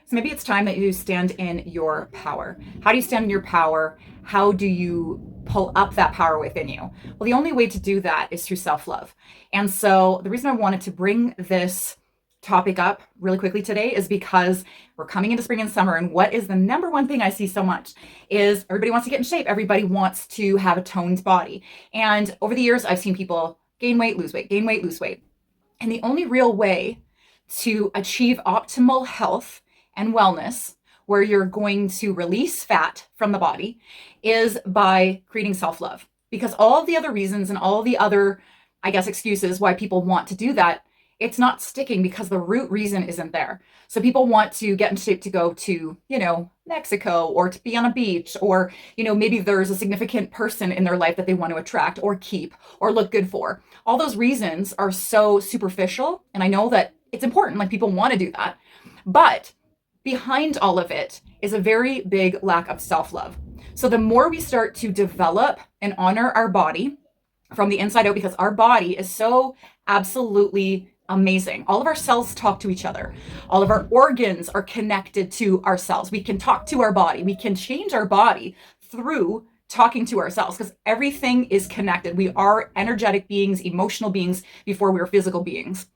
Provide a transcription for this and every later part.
So maybe it's time that you stand in your power. How do you stand in your power? How do you pull up that power within you? Well, the only way to do that is through self-love. And so the reason I wanted to bring this topic up really quickly today is because we're coming into spring and summer, and what is the number one thing I see so much is everybody wants to get in shape. Everybody wants to have a toned body. And over the years, I've seen people gain weight, lose weight, gain weight, lose weight. And the only real way to achieve optimal health and wellness, where you're going to release fat from the body, is by creating self-love. Because all of the other reasons and all of the other, I guess, excuses why people want to do that, it's not sticking because the root reason isn't there. So people want to get in shape to go to, Mexico, or to be on a beach, or, maybe there's a significant person in their life that they want to attract or keep or look good for. All those reasons are so superficial. And I know that it's important, like people want to do that. But behind all of it is a very big lack of self-love. So the more we start to develop and honor our body from the inside out, because our body is so absolutely amazing. All of our cells talk to each other. All of our organs are connected to our cells. We can talk to our body. We can change our body through talking to ourselves, because everything is connected. We are energetic beings, emotional beings before we are physical beings.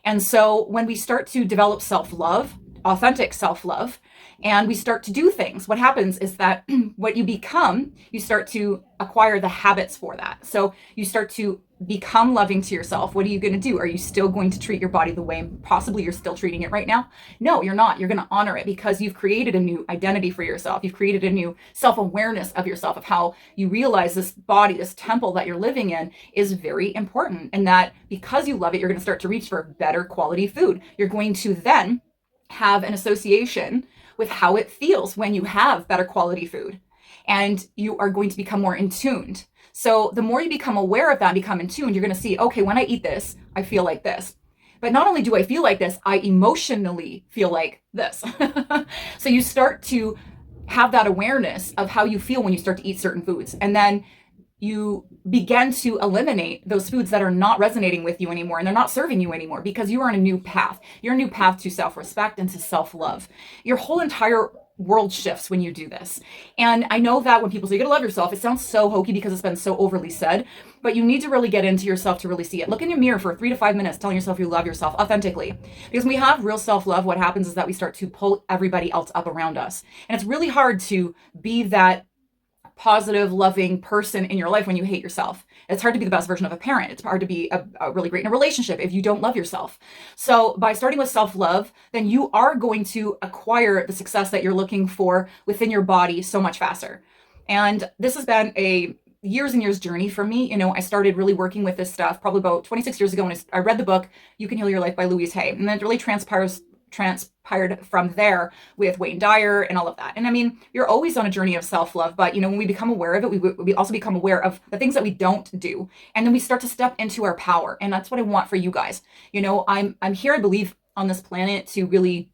And so when we start to develop self-love, authentic self-love, and we start to do things, what happens is that what you become, you start to acquire the habits for that. So you start to become loving to yourself. What are you going to do? Are you still going to treat your body the way possibly you're still treating it right now? No, you're not. You're going to honor it because you've created a new identity for yourself. You've created a new self-awareness of yourself, of how you realize this body, this temple that you're living in is very important. And that because you love it, you're going to start to reach for better quality food. You're going to then have an association with how it feels when you have better quality food, and you are going to become more in tuned. So the more you become aware of that, become in tune, you're going to see, okay, when I eat this, I feel like this. But not only do I feel like this, I emotionally feel like this. So you start to have that awareness of how you feel when you start to eat certain foods. And then you begin to eliminate those foods that are not resonating with you anymore, and they're not serving you anymore, because you are on a new path. You're on a new path to self-respect and to self-love. Your whole entire world shifts when you do this. And I know that when people say you gotta love yourself, it sounds so hokey because it's been so overly said, but you need to really get into yourself to really see it. Look in your mirror for 3 to 5 minutes telling yourself you love yourself authentically. Because when we have real self-love, what happens is that we start to pull everybody else up around us. And it's really hard to be that positive, loving person in your life when you hate yourself. It's hard to be the best version of a parent. It's hard to be a really great in a relationship if you don't love yourself. So by starting with self-love, then you are going to acquire the success that you're looking for within your body so much faster. And this has been a years and years journey for me. I started really working with this stuff probably about 26 years ago when I read the book, You Can Heal Your Life by Louise Hay. And then it really transpired from there with Wayne Dyer and all of that. And I mean, you're always on a journey of self-love, but when we become aware of it, we also become aware of the things that we don't do. And then we start to step into our power. And that's what I want for you guys. I'm here, I believe, on this planet to really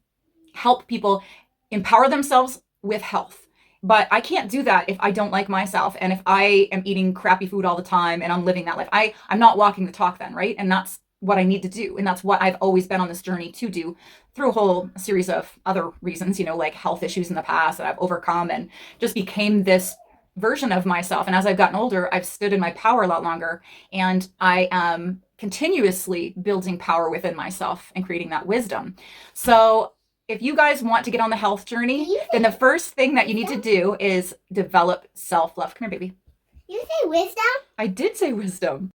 help people empower themselves with health. But I can't do that if I don't like myself, and if I am eating crappy food all the time and I'm living that life. I'm not walking the talk then, right? And that's what I need to do. And that's what I've always been on this journey to do, through a whole series of other reasons, like health issues in the past that I've overcome, and just became this version of myself. And as I've gotten older, I've stood in my power a lot longer, and I am continuously building power within myself and creating that wisdom. So if you guys want to get on the health journey, then the first thing that you need to do is develop self-love. Come here, baby. You say wisdom? I did say wisdom.